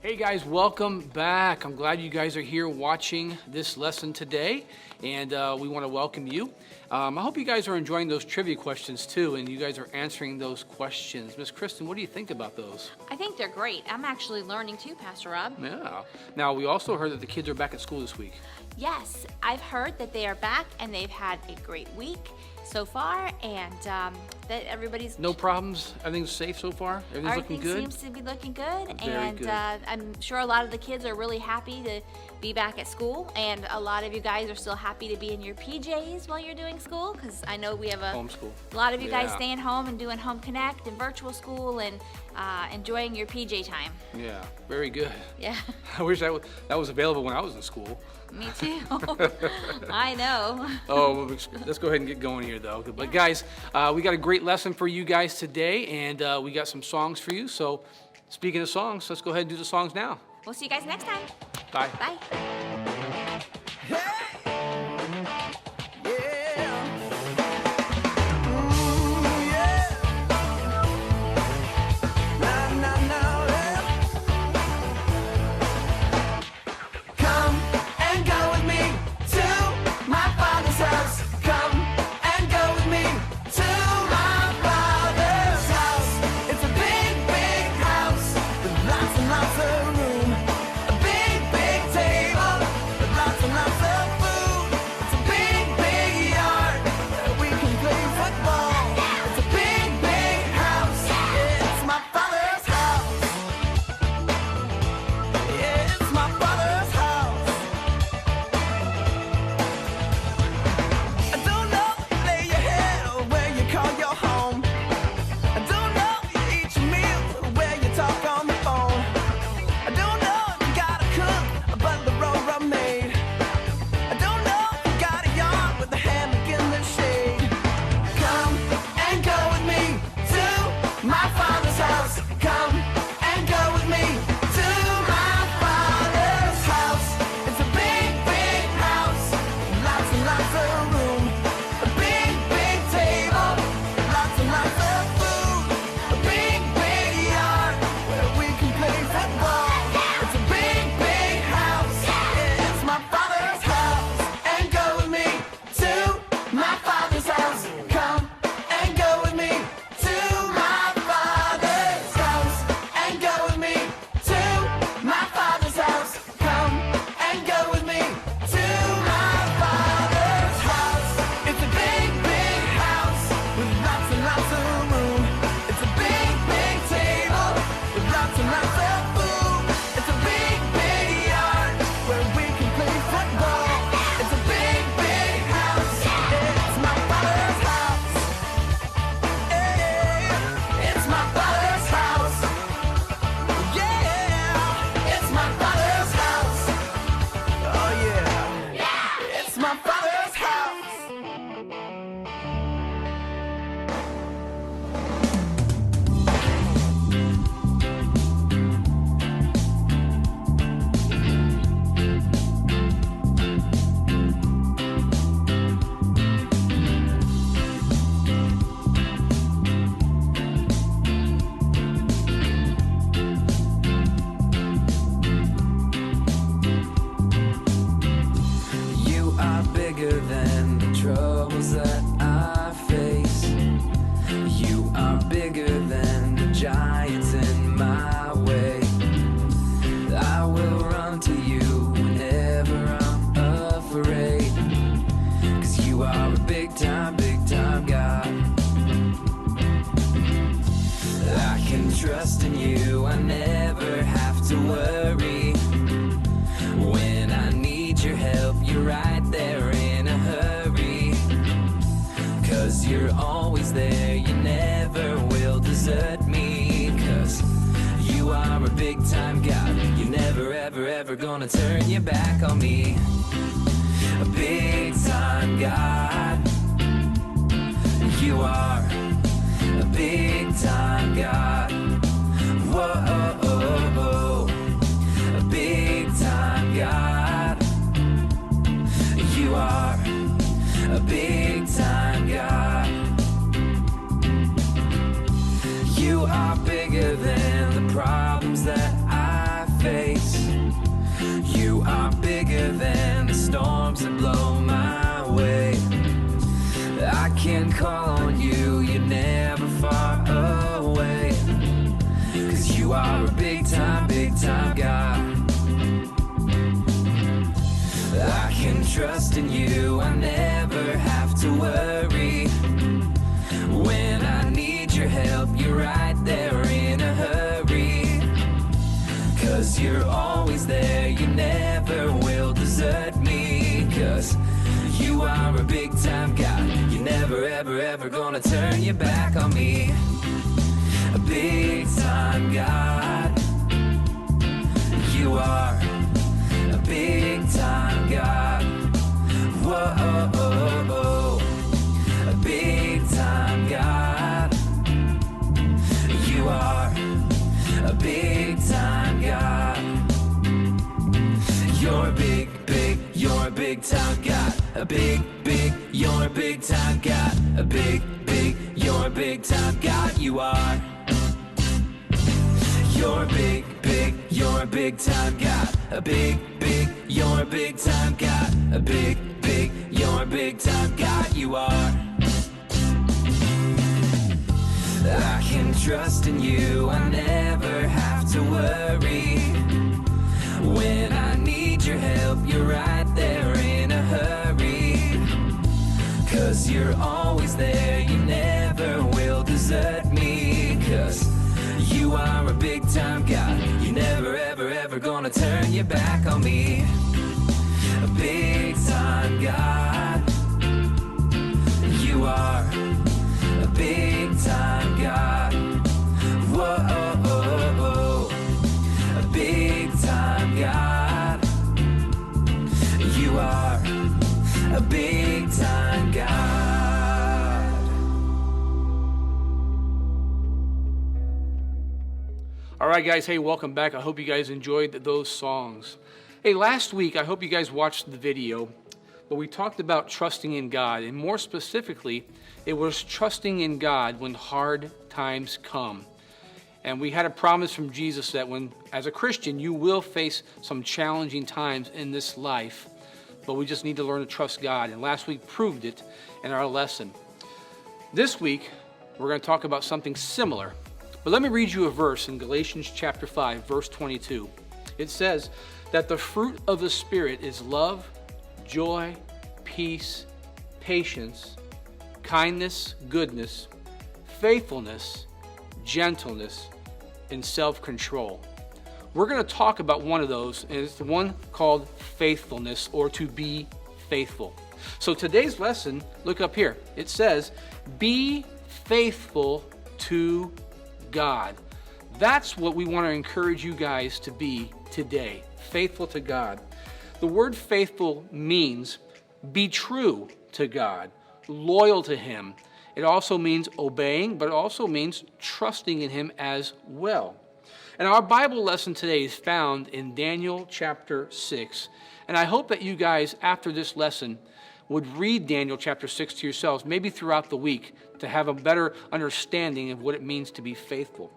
Hey guys, welcome back. I'm glad you guys are here watching this lesson today, and we want to welcome you. I hope you guys are enjoying those trivia questions too, and you guys are answering those questions. Miss Kristen, what do you think about those? I think they're great. I'm actually learning too, Pastor Rob. Yeah. Now, we also heard that the kids are back at school this week. Yes, I've heard that they are back and they've had a great week so far, and that everybody's... No problems? Everything's safe so far? Everything's looking good? Everything seems to be looking good, Very and good. I'm sure a lot of the kids are really happy to be back at school, and a lot of you guys are still happy to be in your PJs while you're doing school, because I know we have Homeschool. a lot of you guys Yeah. staying home and doing Home Connect and virtual school and enjoying your PJ time. Yeah, very good. Yeah. I wish that was available when I was in school. Me too. I know. Oh, well, let's go ahead and get going here, though. But guys, we got a great lesson for you guys today, and we got some songs for you. So, speaking of songs, let's go ahead and do the songs now. We'll see you guys next time. Bye. Bye. Lots of room, a big, big table, never, ever, ever gonna turn your back on me. A big time God, you are a big time God. Whoa, a big time God. You are a big time God. You are bigger than the problems that I face. You are bigger than the storms that blow my way. I can call on you, you're never far away. 'Cause you are a big time God. I can trust in you, I never have to worry. When I need your help, you're right there in a hurry. 'Cause you're always there, you never will desert me. 'Cause you are a big time God. You're never, ever, ever gonna turn your back on me. A big time God. You are a big time God. Whoa, a big time God. You are a big time God. You're big, you're a big time God. A big, you're a big time God. A big, you're a big time God. You are. You're big, you're a big time God. A big, you're a big time God. A big, you're a big time God. You are. I can trust in you, I never have to worry. When I need your help, you're right there in a hurry. 'Cause you're always there, you never will desert me. 'Cause you are a big time God. You're never, ever, ever gonna turn your back on me. A big time God. You are a big time God. Whoa, a big time God. You are a big time God. All right, guys. Hey, welcome back. I hope you guys enjoyed those songs. Hey, last week, I hope you guys watched the video, but we talked about trusting in God, and more specifically, it was trusting in God when hard times come. And we had a promise from Jesus that when, as a Christian, you will face some challenging times in this life, but we just need to learn to trust God. And last week proved it in our lesson. This week, we're going to talk about something similar. But let me read you a verse in Galatians chapter 5, verse 22. It says that the fruit of the Spirit is love, joy, peace, patience, kindness, goodness, faithfulness, gentleness, and self-control. We're going to talk about one of those, and it's the one called faithfulness, or to be faithful. So today's lesson, look up here. It says, be faithful to God. That's what we want to encourage you guys to be today. Faithful to God. The word faithful means be true to God, loyal to Him. It also means obeying, but it also means trusting in Him as well. And our Bible lesson today is found in Daniel chapter 6. And I hope that you guys, after this lesson, would read Daniel chapter 6 to yourselves, maybe throughout the week, to have a better understanding of what it means to be faithful.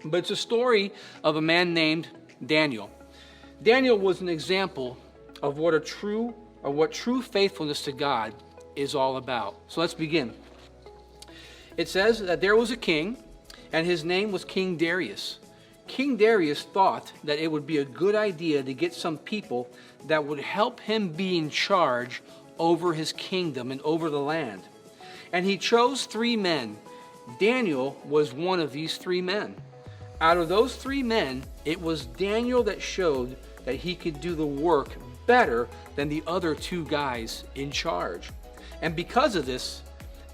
But it's a story of a man named Daniel. Daniel was an example of what true faithfulness to God is all about. So let's begin. It says that there was a king, and his name was King Darius. King Darius thought that it would be a good idea to get some people that would help him be in charge over his kingdom and over the land. And he chose 3 men. Daniel was one of these 3 men. Out of those 3 men, it was Daniel that showed that he could do the work better than the other 2 guys in charge. And because of this,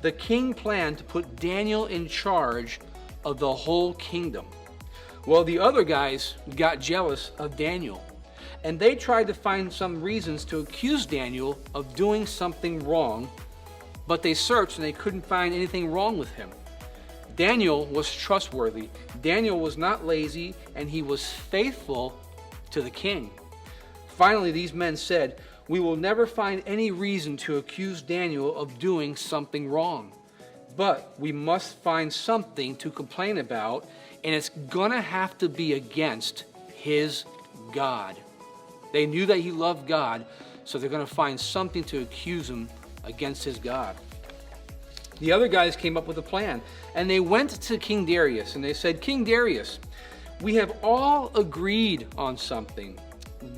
the king planned to put Daniel in charge of the whole kingdom. Well, the other guys got jealous of Daniel, and they tried to find some reasons to accuse Daniel of doing something wrong, but they searched and they couldn't find anything wrong with him. Daniel was trustworthy. Daniel was not lazy, and he was faithful to the king. Finally, these men said, "We will never find any reason to accuse Daniel of doing something wrong, but we must find something to complain about, and it's gonna have to be against his God." They knew that he loved God, so they're gonna find something to accuse him against his God. The other guys came up with a plan, and they went to King Darius, and they said, "King Darius, we have all agreed on something.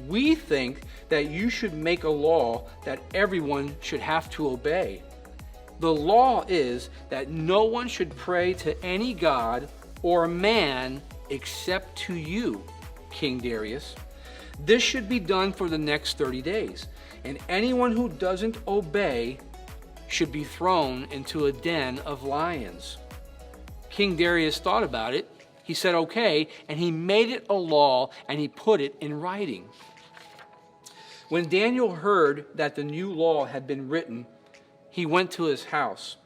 We think that you should make a law that everyone should have to obey. The law is that no one should pray to any god or man except to you, King Darius. This should be done for the next 30 days, and anyone who doesn't obey should be thrown into a den of lions." King Darius thought about it. He said, "Okay," and he made it a law, and he put it in writing. When Daniel heard that the new law had been written, he went to his house.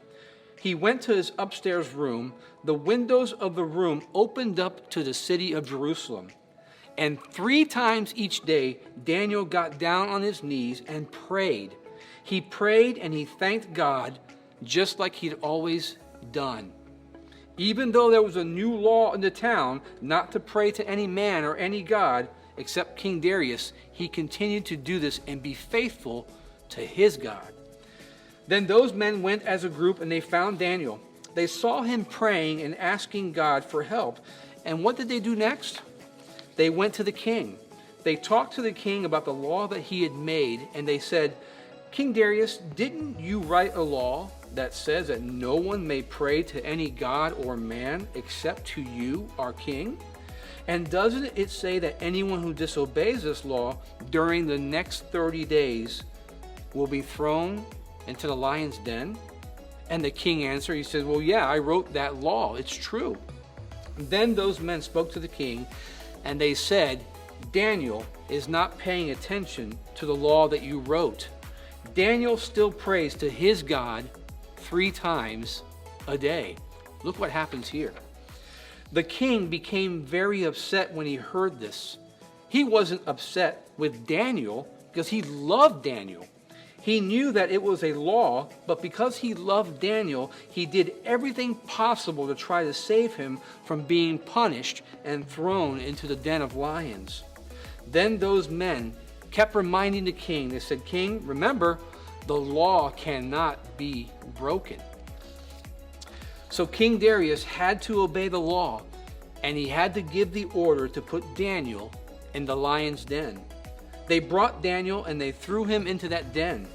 He went to his upstairs room. The windows of the room opened up to the city of Jerusalem. And 3 times each day, Daniel got down on his knees and prayed. He prayed and he thanked God just like he'd always done. Even though there was a new law in the town not to pray to any man or any god except King Darius, he continued to do this and be faithful to his God. Then those men went as a group and they found Daniel. They saw him praying and asking God for help. And what did they do next? They went to the king. They talked to the king about the law that he had made, and they said, "King Darius, didn't you write a law that says that no one may pray to any god or man except to you, our king? And doesn't it say that anyone who disobeys this law during the next 30 days will be thrown into the lion's den?" And the king answered, he said, "Well, yeah, I wrote that law. It's true." Then those men spoke to the king, and they said, "Daniel is not paying attention to the law that you wrote. Daniel still prays to his God 3 times a day." Look what happens here. The king became very upset when he heard this. He wasn't upset with Daniel because he loved Daniel. He knew that it was a law, but because he loved Daniel, he did everything possible to try to save him from being punished and thrown into the den of lions. Then those men kept reminding the king. They said, "King, remember, the law cannot be broken." So King Darius had to obey the law, and he had to give the order to put Daniel in the lion's den. They brought Daniel and they threw him into that den.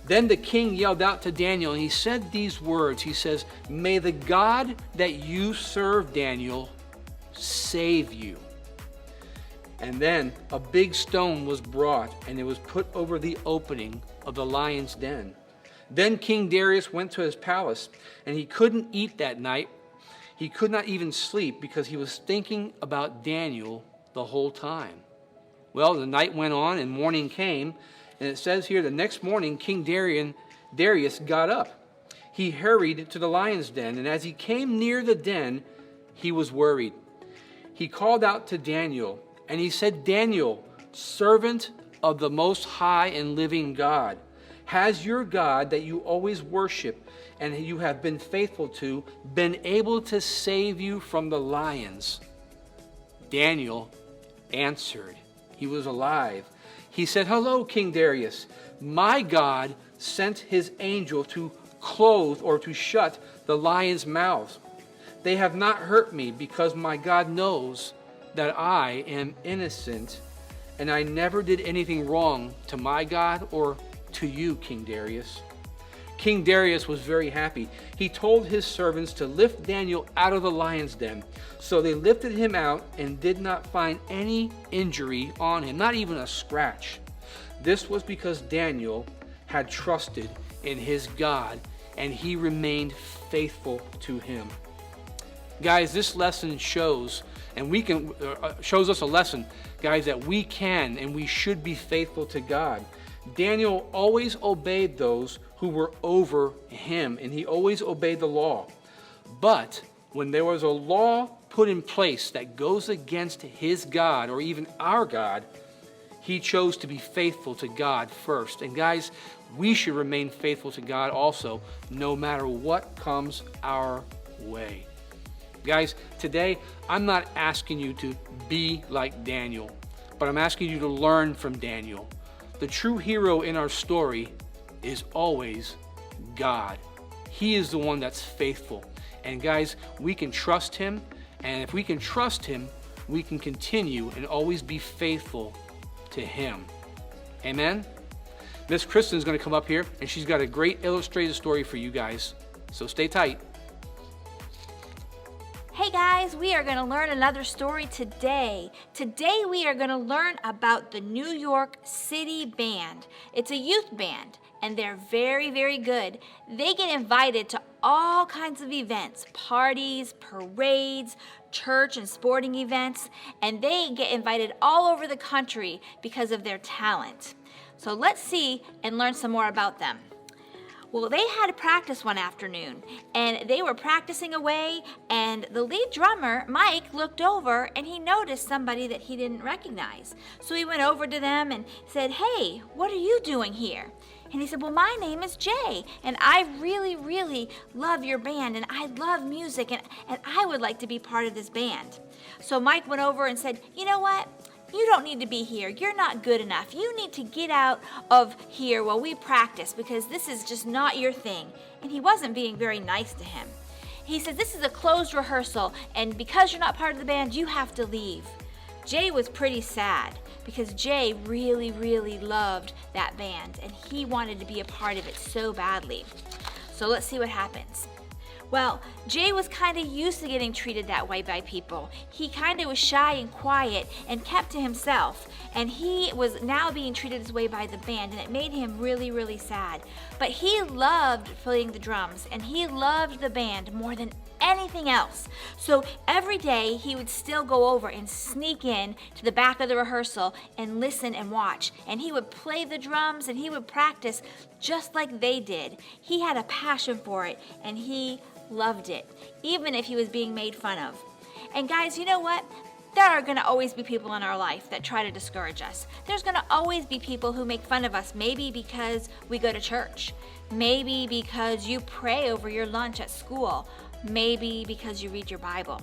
Then the king yelled out to Daniel, and he said these words. He says, "May the God that you serve, Daniel, save you." And then a big stone was brought, and it was put over the opening of the lion's den. Then King Darius went to his palace, and he couldn't eat that night. He could not even sleep because he was thinking about Daniel the whole time. Well, the night went on and morning came, and it says here the next morning King Darius got up. He hurried to the lion's den, and as he came near the den, he was worried. He called out to Daniel, and he said, "Daniel, servant of the Most High and living God, has your God that you always worship and you have been faithful to been able to save you from the lions?" Daniel answered. He was alive. He said, "Hello, King Darius. My God sent his angel to close or to shut the lions' mouths. They have not hurt me because my God knows that I am innocent, and I never did anything wrong to my God or to you, King Darius." King Darius was very happy. He told his servants to lift Daniel out of the lion's den. So they lifted him out and did not find any injury on him, not even a scratch. This was because Daniel had trusted in his God, and he remained faithful to him. Guys, this lesson shows And we can, shows us a lesson, guys, that we can and we should be faithful to God. Daniel always obeyed those who were over him, and he always obeyed the law. But when there was a law put in place that goes against his God or even our God, he chose to be faithful to God first. And guys, we should remain faithful to God also, no matter what comes our way. Guys, today, I'm not asking you to be like Daniel, but I'm asking you to learn from Daniel. The true hero in our story is always God. He is the one that's faithful. And guys, we can trust him, and if we can trust him, we can continue and always be faithful to him. Amen? Miss Kristen is going to come up here, and she's got a great illustrated story for you guys. So stay tight. Hey guys, we are going to learn another story today. Today we are going to learn about the New York City Band. It's a youth band, and they're very, very good. They get invited to all kinds of events, parties, parades, church and sporting events, and they get invited all over the country because of their talent. So let's see and learn some more about them. Well, they had a practice one afternoon, and they were practicing away, and the lead drummer, Mike, looked over, and he noticed somebody that he didn't recognize. So he went over to them and said, "Hey, what are you doing here?" And he said, "Well, my name is Jay, and I really, really love your band, and I love music, and I would like to be part of this band." So Mike went over and said, "You know what? You don't need to be here. You're not good enough. You need to get out of here while we practice because this is just not your thing." And he wasn't being very nice to him. He said, "This is a closed rehearsal, and because you're not part of the band, you have to leave." Jay was pretty sad because Jay really, really loved that band, and he wanted to be a part of it so badly. So let's see what happens. Well, Jay was kind of used to getting treated that way by people. He kind of was shy and quiet and kept to himself. And he was now being treated this way by the band, and it made him really, really sad. But he loved playing the drums, and he loved the band more than anything else. So every day he would still go over and sneak in to the back of the rehearsal and listen and watch. And he would play the drums and he would practice just like they did. He had a passion for it, and he loved it, even if he was being made fun of. And guys, you know what? There are going to always be people in our life that try to discourage us. There's going to always be people who make fun of us, maybe because we go to church, maybe because you pray over your lunch at school, maybe because you read your Bible.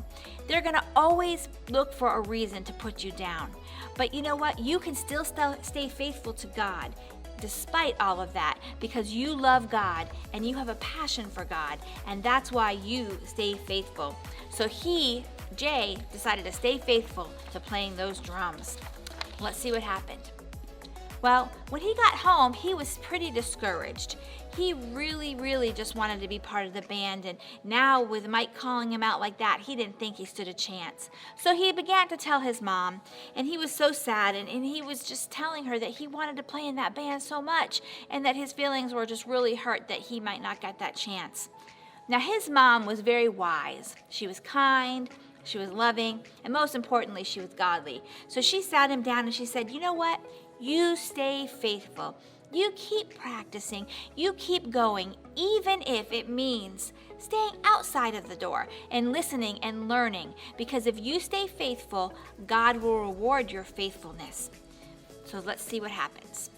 They're going to always look for a reason to put you down. But you know what? You can still stay faithful to God despite all of that, because you love God and you have a passion for God, and that's why you stay faithful. So Jay, decided to stay faithful to playing those drums. Let's see what happened. Well, when he got home, he was pretty discouraged. He really, really just wanted to be part of the band, and now with Mike calling him out like that, he didn't think he stood a chance. So he began to tell his mom, and he was so sad, and he was just telling her that he wanted to play in that band so much, and that his feelings were just really hurt that he might not get that chance. Now, his mom was very wise. She was kind, she was loving, and most importantly, she was godly. So she sat him down and she said, "You know what? You stay faithful. You keep practicing. You keep going, even if it means staying outside of the door and listening and learning. Because if you stay faithful, God will reward your faithfulness." So let's see what happens.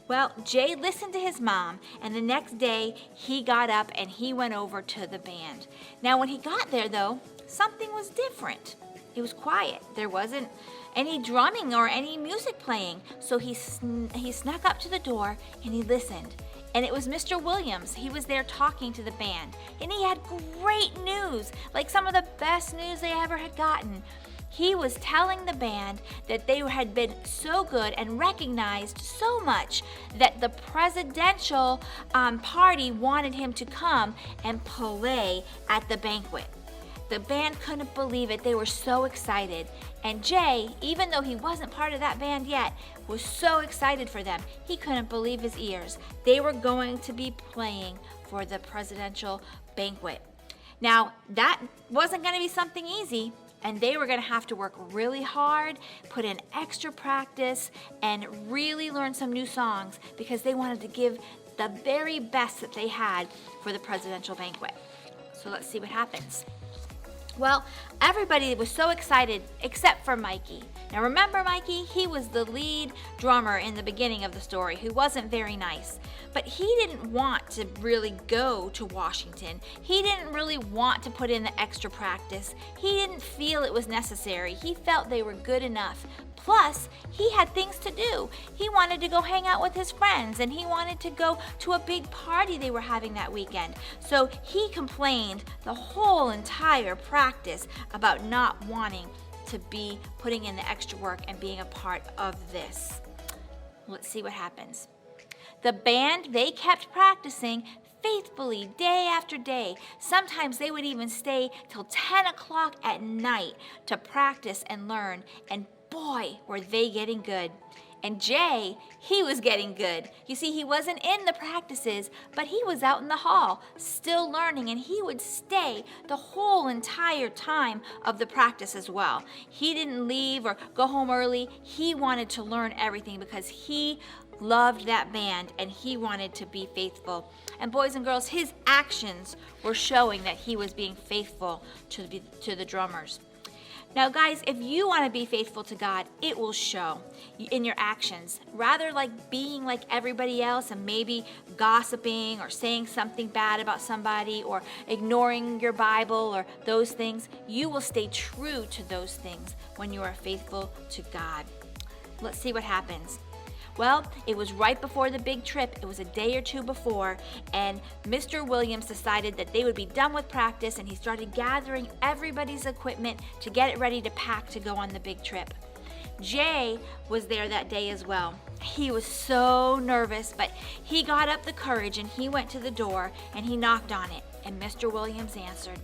Well, Jay listened to his mom, and the next day he got up and he went over to the band. Now, when he got there, though, something was different. It was quiet. There wasn't any drumming or any music playing. So he snuck up to the door and he listened. And it was Mr. Williams. He was there talking to the band. And he had great news, like some of the best news they ever had gotten. He was telling the band that they had been so good and recognized so much that the presidential party wanted him to come and play at the banquet. The band couldn't believe it. They were so excited. And Jay, even though he wasn't part of that band yet, was so excited for them. He couldn't believe his ears. They were going to be playing for the presidential banquet. Now, that wasn't going to be something easy. and they were going to have to work really hard, put in extra practice, and really learn some new songs because they wanted to give the very best that they had for the presidential banquet. So let's see what happens. Well, everybody was so excited except for Mikey. Now remember Mikey? He was the lead drummer in the beginning of the story who wasn't very nice. But he didn't want to really go to Washington. He didn't really want to put in the extra practice. He didn't feel it was necessary. He felt they were good enough. Plus, he had things to do. He wanted to go hang out with his friends, and he wanted to go to a big party they were having that weekend. So he complained the whole entire practice about not wanting to be putting in the extra work and being a part of this. Let's see what happens. The band, they kept practicing faithfully day after day. Sometimes they would even stay till 10 o'clock at night to practice and learn, and boy, were they getting good. And Jay, he was getting good. You see, he wasn't in the practices, but he was out in the hall, still learning, and he would stay the whole entire time of the practice as well. He didn't leave or go home early. He wanted to learn everything because he loved that band and he wanted to be faithful. And boys and girls, his actions were showing that he was being faithful to the drummers. Now guys, if you want to be faithful to God, it will show in your actions. Rather like being like everybody else and maybe gossiping or saying something bad about somebody or ignoring your Bible or those things, you will stay true to those things when you are faithful to God. Let's see what happens. Well, it was right before the big trip. It was a day or two before, and Mr. Williams decided that they would be done with practice, and he started gathering everybody's equipment to get it ready to pack to go on the big trip. Jay was there that day as well. He was so nervous, but he got up the courage and he went to the door and he knocked on it, and Mr. Williams answered.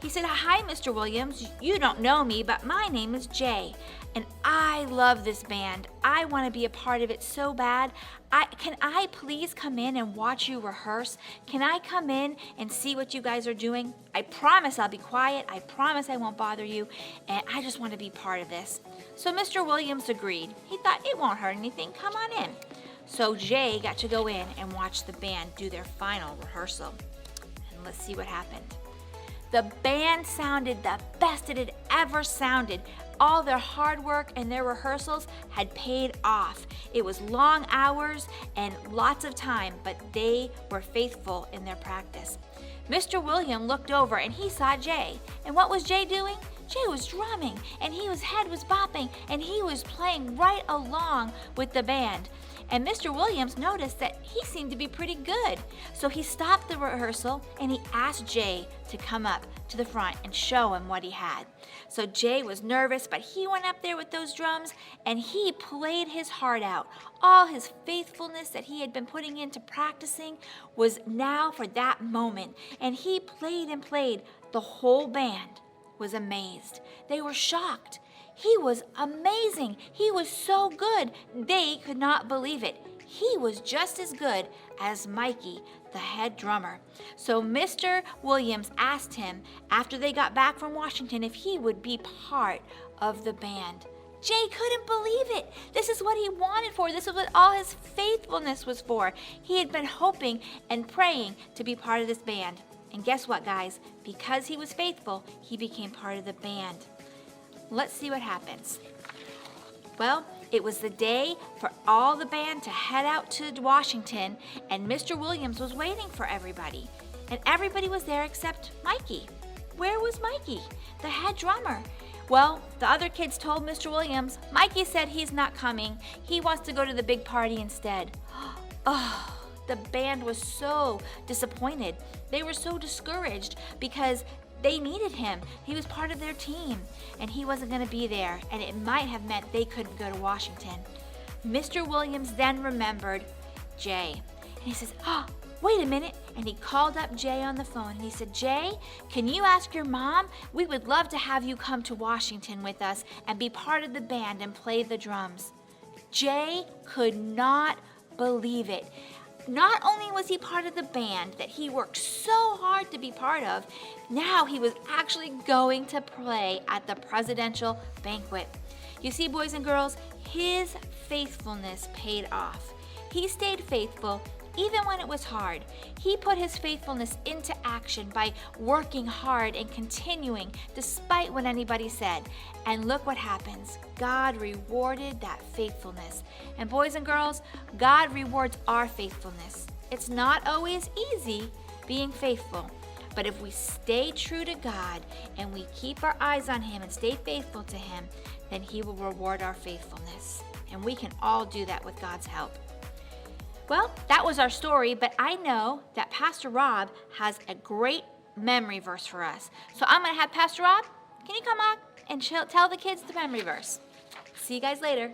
He said, "Hi, Mr. Williams. You don't know me, but my name is Jay, and I love this band. I want to be a part of it so bad. Can I please come in and watch you rehearse? Can I come in and see what you guys are doing? I promise I'll be quiet. I promise I won't bother you, and I just want to be part of this." So Mr. Williams agreed. He thought it won't hurt anything. Come on in. So Jay got to go in and watch the band do their final rehearsal. And let's see what happened. The band sounded the best it had ever sounded. All their hard work and their rehearsals had paid off. It was long hours and lots of time, but they were faithful in their practice. Mr. William looked over and he saw Jay. And what was Jay doing? Jay was drumming, and his head was bopping, and he was playing right along with the band. And Mr. Williams noticed that he seemed to be pretty good. So he stopped the rehearsal and he asked Jay to come up to the front and show him what he had. So Jay was nervous, but he went up there with those drums and he played his heart out. All his faithfulness that he had been putting into practicing was now for that moment. And he played and played. The whole band was amazed. They were shocked. He was amazing. He was so good. They could not believe it. He was just as good as Mikey, the head drummer. So Mr. Williams asked him after they got back from Washington if he would be part of the band. Jay couldn't believe it. This is what he wanted for. This is what all his faithfulness was for. He had been hoping and praying to be part of this band. And guess what, guys? Because he was faithful, he became part of the band. Let's see what happens. Well, it was the day for all the band to head out to Washington, and Mr. Williams was waiting for everybody. And everybody was there except Mikey. Where was Mikey, the head drummer? Well, the other kids told Mr. Williams, Mikey said he's not coming. He wants to go to the big party instead. Oh, the band was so disappointed. They were so discouraged because they needed him. He was part of their team, and he wasn't going to be there, and it might have meant they couldn't go to Washington. Mr. Williams then remembered Jay, and he says, wait a minute, and he called up Jay on the phone, and he said, Jay, can you ask your mom? We would love to have you come to Washington with us and be part of the band and play the drums. Jay could not believe it. not only was he part of the band that he worked so hard to be part of, now he was actually going to play at the presidential banquet. You see, boys and girls, his faithfulness paid off. He stayed faithful even when it was hard. He put his faithfulness into action by working hard and continuing despite what anybody said. And look what happens. God rewarded that faithfulness. And boys and girls, God rewards our faithfulness. It's not always easy being faithful, but if we stay true to God and we keep our eyes on Him and stay faithful to Him, then He will reward our faithfulness. And we can all do that with God's help. Well, that was our story, but I know that Pastor Rob has a great memory verse for us. So I'm going to have Pastor Rob, can you come on and tell the kids the memory verse? See you guys later.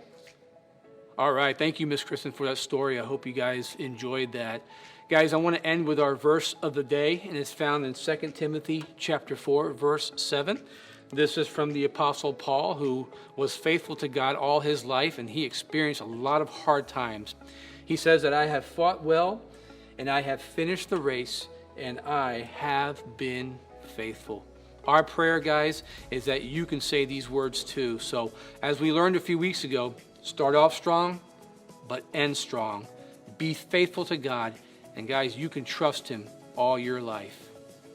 All right, thank you, Miss Kristen, for that story. I hope you guys enjoyed that. Guys, I want to end with our verse of the day, and it's found in 2 Timothy chapter 4, verse 7. This is from the Apostle Paul, who was faithful to God all his life, and he experienced a lot of hard times. He says that I have fought well, and I have finished the race, and I have been faithful. Our prayer, guys, is that you can say these words too. So as we learned a few weeks ago, start off strong, but end strong. Be faithful to God, and guys, you can trust Him all your life.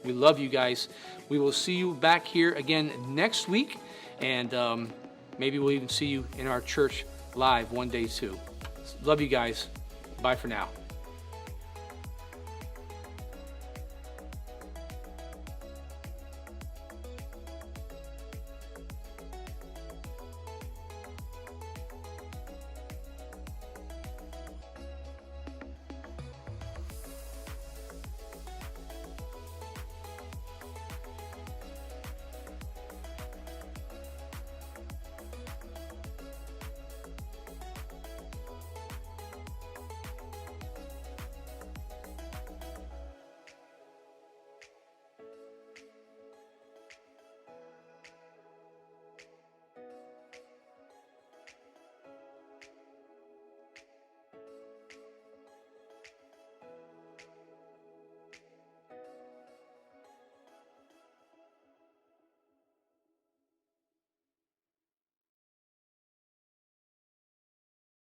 We love you guys. We will see you back here again next week, and maybe we'll even see you in our church live one day too. Love you guys. Bye for now.